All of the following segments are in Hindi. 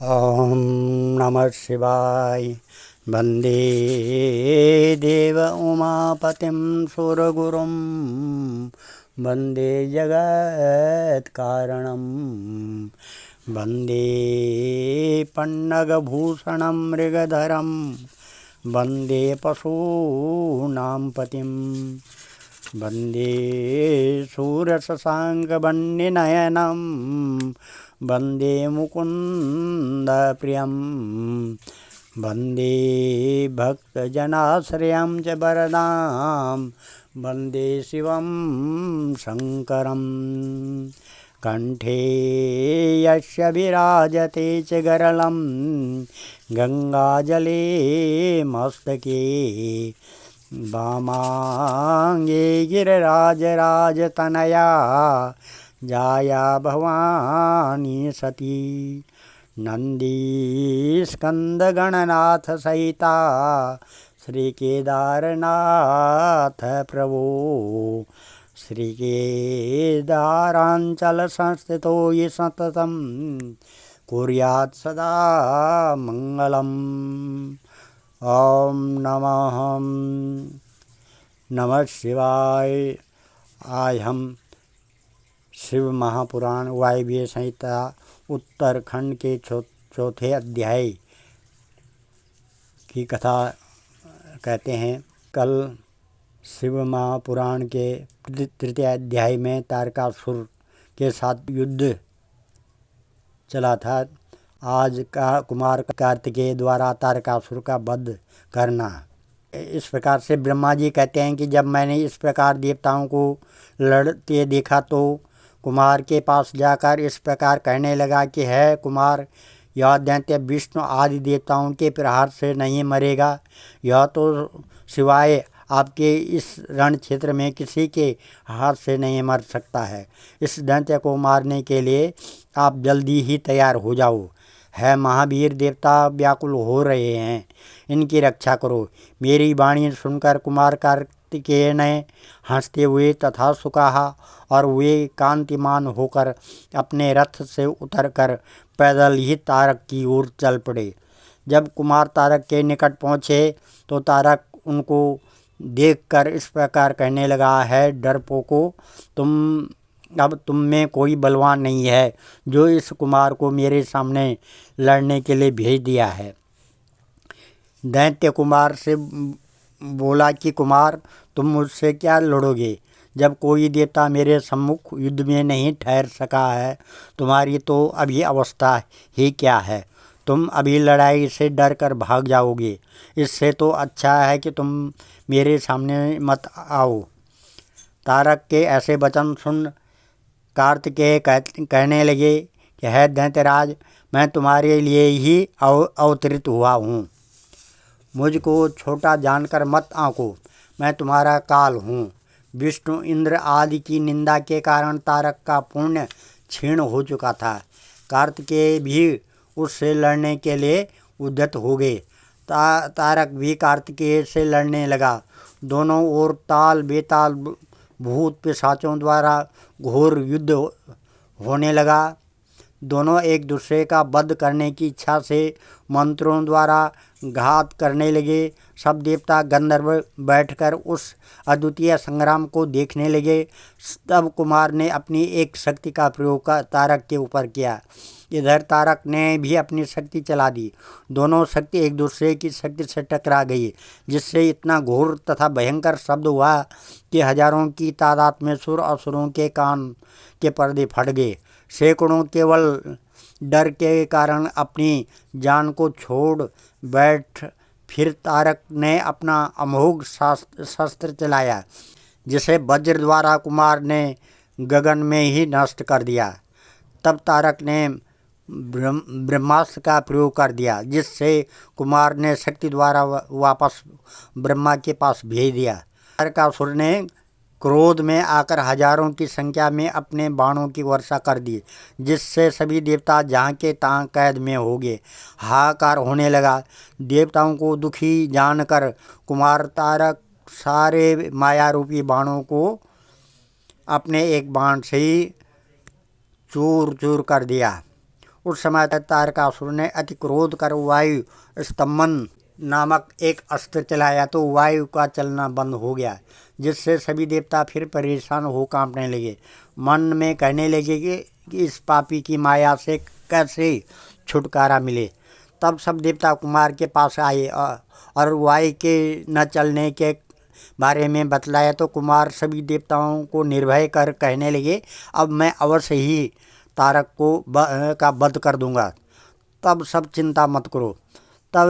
ॐ नमः शिवाय। वन्दे देव उमापतिं सुरगुरुं वन्दे जगत्कारणं वन्दे पन्नगभूषणं मृगधरं वन्दे पशूनां पतिं वन्दे शूरशशाङ्कवह्निनयनं वन्दे मुकुन्दप्रियं वन्दे भक्तजनाश्रयं च वरदां वन्दे शिवं शङ्करं। कण्ठे यस्य विराजते च गरलं गङ्गाजले मस्तके वामाङ्गे गिरिराजराजतनया जाया भवानी सती नन्दीस्कन्दगणनाथ सहिता श्रीकेदारनाथ प्रभो श्रीकेदाराञ्चल संस्थितो ये सततं कुर्यात् सदा मङ्गलम्। ॐ नमः शिवाय। आज हम शिव महापुराण वायव्य संहिता उत्तरखंड के चौथे अध्याय की कथा कहते हैं। कल शिव महापुराण के तृतीय अध्याय में तारकासुर के साथ युद्ध चला था। आज का कुमार कार्तिकेय द्वारा तारकासुर का वध करना। इस प्रकार से ब्रह्मा जी कहते हैं कि जब मैंने इस प्रकार देवताओं को लड़ते देखा तो कुमार के पास जाकर इस प्रकार कहने लगा कि है कुमार, यह दैत्य विष्णु आदि देवताओं के प्रहार से नहीं मरेगा। यह तो सिवाय आपके इस रण क्षेत्र में किसी के हाथ से नहीं मर सकता है। इस दैत्य को मारने के लिए आप जल्दी ही तैयार हो जाओ। है महावीर देवता व्याकुल हो रहे हैं, इनकी रक्षा करो। मेरी वाणी सुनकर कुमार कार्तिकेय ने हंसते हुए तथास्तु कहा और वे कांतिमान होकर अपने रथ से उतरकर पैदल ही तारक की ओर चल पड़े। जब कुमार तारक के निकट पहुँचे तो तारक उनको देखकर इस प्रकार कहने लगा, है डरपोको, अब तुम में कोई बलवान नहीं है जो इस कुमार को मेरे सामने लड़ने के लिए भेज दिया है। दैत्य कुमार से बोला कि कुमार, तुम मुझसे क्या लड़ोगे जब कोई देवता मेरे सम्मुख युद्ध में नहीं ठहर सका है। तुम्हारी तो अभी अवस्था ही क्या है, तुम अभी लड़ाई से डर कर भाग जाओगे। इससे तो अच्छा है कि तुम मेरे सामने मत आओ। तारक के ऐसे वचन सुन कार्तिकेय कहने लगे कि है दैत्यराज, मैं तुम्हारे लिए ही अवतरित हुआ हूँ। मुझको छोटा जानकर मत आंको, मैं तुम्हारा काल हूँ। विष्णु इंद्र आदि की निंदा के कारण तारक का पुण्य क्षीण हो चुका था। कार्तिकेय भी उससे लड़ने के लिए उद्यत हो गए। तारक भी कार्तिकेय से लड़ने लगा। दोनों ओर ताल बेताल भूत पिशाचों द्वारा घोर युद्ध होने लगा। दोनों एक दूसरे का वध करने की इच्छा से मंत्रों द्वारा घात करने लगे। सब देवता गंधर्व बैठकर उस अद्वितीय संग्राम को देखने लगे। तब कुमार ने अपनी एक शक्ति का प्रयोग तारक के ऊपर किया। इधर तारक ने भी अपनी शक्ति चला दी। दोनों शक्ति एक दूसरे की शक्ति से टकरा गई, जिससे इतना घोर तथा भयंकर शब्द हुआ कि हजारों की तादाद में सुर असुरों के कान के पर्दे फट गए। सैकड़ों केवल डर के कारण अपनी जान को छोड़ बैठ। फिर तारक ने अपना अमोघ शस्त्र चलाया, जिसे वज्र द्वारा कुमार ने गगन में ही नष्ट कर दिया। तब तारक ने ब्रह्मास्त्र का प्रयोग कर दिया, जिससे कुमार ने शक्ति द्वारा वापस ब्रह्मा के पास भेज दिया। तारकासुर ने क्रोध में आकर हजारों की संख्या में अपने बाणों की वर्षा कर दी, जिससे सभी देवता जहाँ के तहाँ कैद में हो गए। हाहाकार होने लगा। देवताओं को दुखी जानकर कुमार तारक सारे माया रूपी बाणों को अपने एक बाण से ही चूर चूर कर दिया। उस समय तारकासुर ने अति क्रोध कर वायु स्तंभन नामक एक अस्त्र चलाया तो वायु का चलना बंद हो गया, जिससे सभी देवता फिर परेशान हो कांपने लगे। मन में कहने लगे कि इस पापी की माया से कैसे छुटकारा मिले। तब सब देवता कुमार के पास आए और वायु के न चलने के बारे में बतलाया तो कुमार सभी देवताओं को निर्भय कर कहने लगे, अब मैं अवश्य ही तारक का वध कर दूंगा। तब सब चिंता मत करो। तब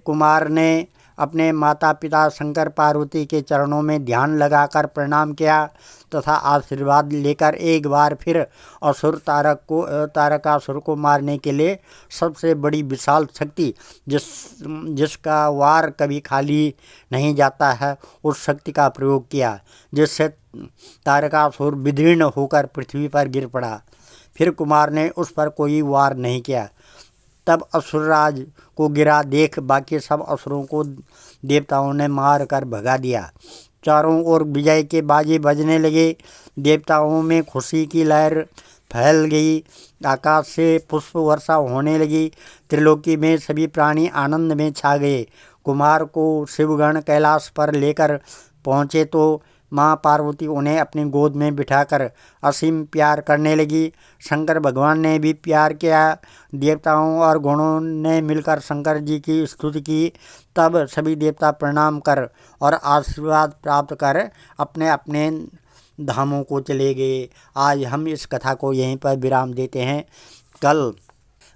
कुमार ने अपने माता पिता शंकर पार्वती के चरणों में ध्यान लगाकर प्रणाम किया तथा आशीर्वाद लेकर एक बार फिर असुर तारकासुर को मारने के लिए सबसे बड़ी विशाल शक्ति जिसका वार कभी खाली नहीं जाता है, उस शक्ति का प्रयोग किया, जिससे तारकासुर विदीर्ण होकर पृथ्वी पर गिर पड़ा। फिर कुमार ने उस पर कोई वार नहीं किया। तब असुरराज को गिरा देख बाकी सब असुरों को देवताओं ने मार कर भगा दिया। चारों ओर विजय के बाजे बजने लगे। देवताओं में खुशी की लहर फैल गई। आकाश से पुष्प वर्षा होने लगी। त्रिलोकी में सभी प्राणी आनंद में छा गए। कुमार को शिवगण कैलाश पर लेकर पहुँचे तो माँ पार्वती उन्हें अपनी गोद में बिठाकर असीम प्यार करने लगी। शंकर भगवान ने भी प्यार किया। देवताओं और गणों ने मिलकर शंकर जी की स्तुति की। तब सभी देवता प्रणाम कर और आशीर्वाद प्राप्त कर अपने अपने धामों को चले गए। आज हम इस कथा को यहीं पर विराम देते हैं। कल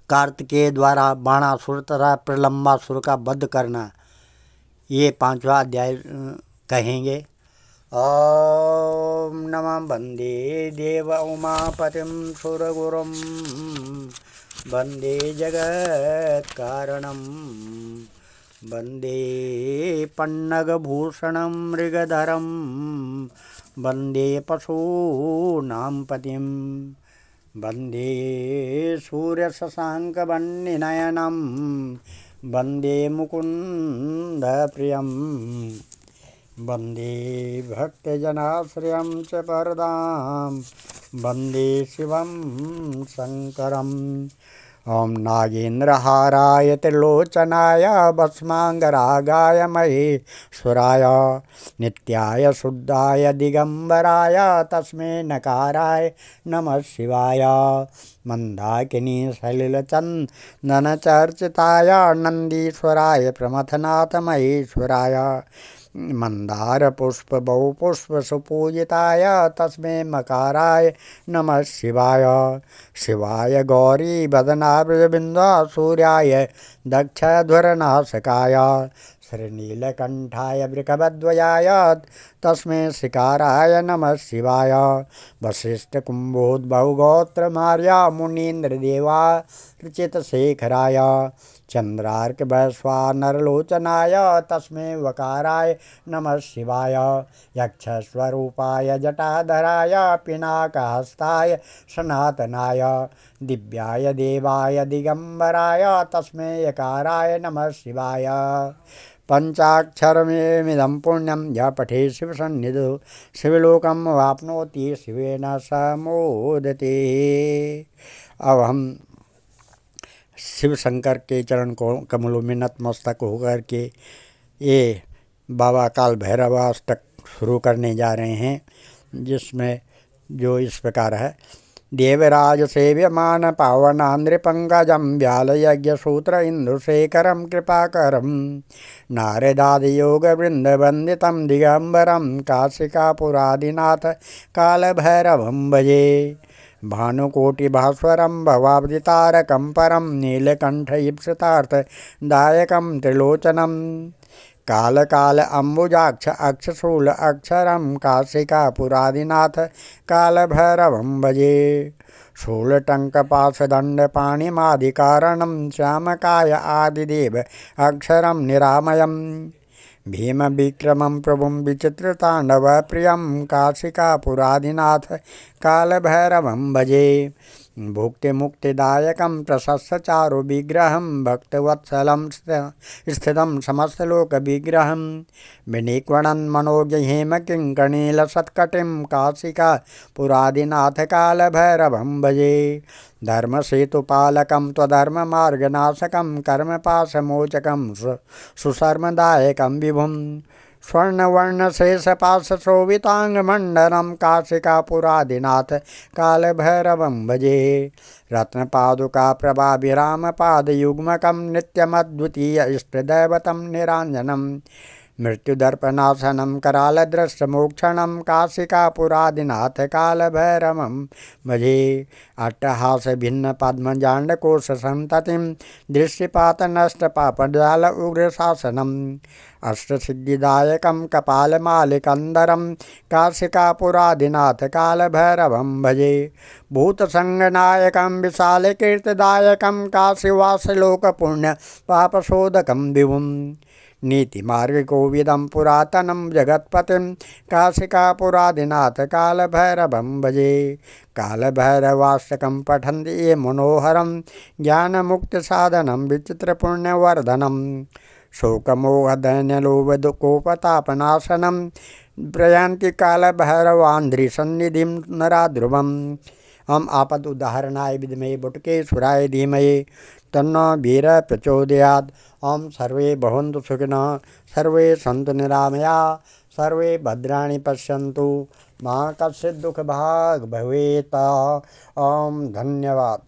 कार्तिकेय द्वारा बाणासुर तथा प्रलंबासुर का वध करना, ये 5वां अध्याय कहेंगे। ॐ नमः वन्दे देव उमापतिं सुरगुरुं वन्दे जगत्कारणं वन्दे पन्नगभूषणं मृगधरं वन्दे पशूनां पतिं वन्दे सूर्यशशाङ्कवह्निनयनं वन्दे मुकुन्दप्रियं वन्दे भक्तजनाश्रयं च परदां वन्दे शिवं शङ्करम्। ॐ नागेन्द्रहाराय त्रिलोचनाय भस्माङ्गरागाय महेश्वराय नित्याय शुद्धाय दिगम्बराय तस्मै नकाराय नमः शिवाय। मंदाकिनी सलिलचन्दनचर्चिताय नन्दीश्वराय प्रमथनाथ महेश्वराय मंदार पुष्प बहुपुष्प सुपूजिताय तस्मै मकाराय नमः शिवाय। शिवाय गौरी वदनाब्जबिंदु सूर्याय दक्षध्वरनाशकाय श्रीनीलकंठाय वृषभध्वजाय तस्मै शिकाराय नमः शिवाय। वशिष्ठ कुंभोद्भवगोत्र मार्या मुनीन्द्रदेवा ऋचितशेखराय चंद्रार्क वैश्वानरलोचनाय तस्मै वकाराय नमः शिवाय। यक्षस्वरूपाय जटाधराय पिनाकहस्ताय सनातनाय दिव्याय देवाय दिगंबराय तस्मै यकाराय नमः शिवाय। पंचाक्षरमिदं पुण्यं यः पठे शिवसन्निधौ शिवलोकं वाप्नोति शिवेन समोदते। अब हम शिव शंकर के चरण को कमलों में नतमस्तक होकर के ये बाबा काल भैरवाष्टक शुरू करने जा रहे हैं, जिसमें जो इस प्रकार है। देवराज सेव्यमान पावनान्द्रिपंकजं व्यालयज्ञसूत्र इंदुशेखरं कृपाकरं नारदादियोगवृन्दवन्दितं दिगम्बरं काशिकापुरादिनाथ कालभैरवं भजे। भानुकोटिभास्वरं भवाब्दितारकं परं नीलकण्ठईप्सितार्थदायकं त्रिलोचनं कालकाल अम्बुजाक्ष अक्षशूल अक्षरं काशिकापुरादिनाथ कालभैरवं भजे। शूलटङ्कपाशदण्डपाणिमादिकारणं श्यामकाय आदिदेव अक्षरं निरामयम् भीमविक्रमं प्रभुं विचित्रताण्डवप्रियं काशिकापुरादिनाथ कालभैरवं भजे। भुक्तिमुक्तिदायकं प्रशस्यचारु विग्रहं भक्तवत्सलं स्थितं समस्तलोकविग्रहं विनिक्वणन् मनोज्ञहेमकिङ्कणीलसत्कटिं काशिका पुरादिनाथकालभैरवं भजे। धर्मसेतुपालकं त्वधर्ममार्गनाशकं कर्मपाशमोचकं सुशर्मदायकं विभुं स्वर्णवर्णशेषपाशशोभिताङ्गमण्डलं काशिकापुरादिनाथ कालभैरवं भजे। रत्नपादुका प्रभाभिरामपादयुग्मकं नित्यमद्वितीय इष्टदैवतं निराञ्जनं मृत्युदर्पनाशनं करालदृष्टमोक्षणं काशिकापुरादिनाथ कालभैरवं भजे। अट्टहासभिन्नपद्मजाण्डकोशसन्ततिं दृष्टिपातनष्टपापजाल उग्रशासनम् अष्टसिद्धिदायकं कपालमालिकन्दरं काशिकापुरादिनाथ कालभैरवं भजे। भूतसङ्गनायकं विशालकीर्तिदायकं काशीवासलोकपुण्यपापशोधकं विभुं नीतिमार्गकोविदं पुरातनं जगत्पतिं काशिकापुरादिनाथ कालभैरवं भजे। कालभैरवाष्टकं पठन्ति ये मनोहरं ज्ञानमुक्तिसाधनं विचित्रपुण्यवर्धनं शोकमोहदैन्यलोभदुःखोपतापनाशनं प्रयान्ति कालभैरवान्ध्रिसन्निधिं नरा ध्रुवम्। हम आपद उदाहरणाय विद्महे बटुकेश्वराय धीमहि तन्नो वीरः प्रचोदयात्। ओम सर्वे भवन्तु सुखिनः, सर्वे सन्तु निरामयाः, सर्वे भद्राणि पश्यन्तु, मा कश्चित् दुःखभाग् भवेत्। ओम धन्यवाद।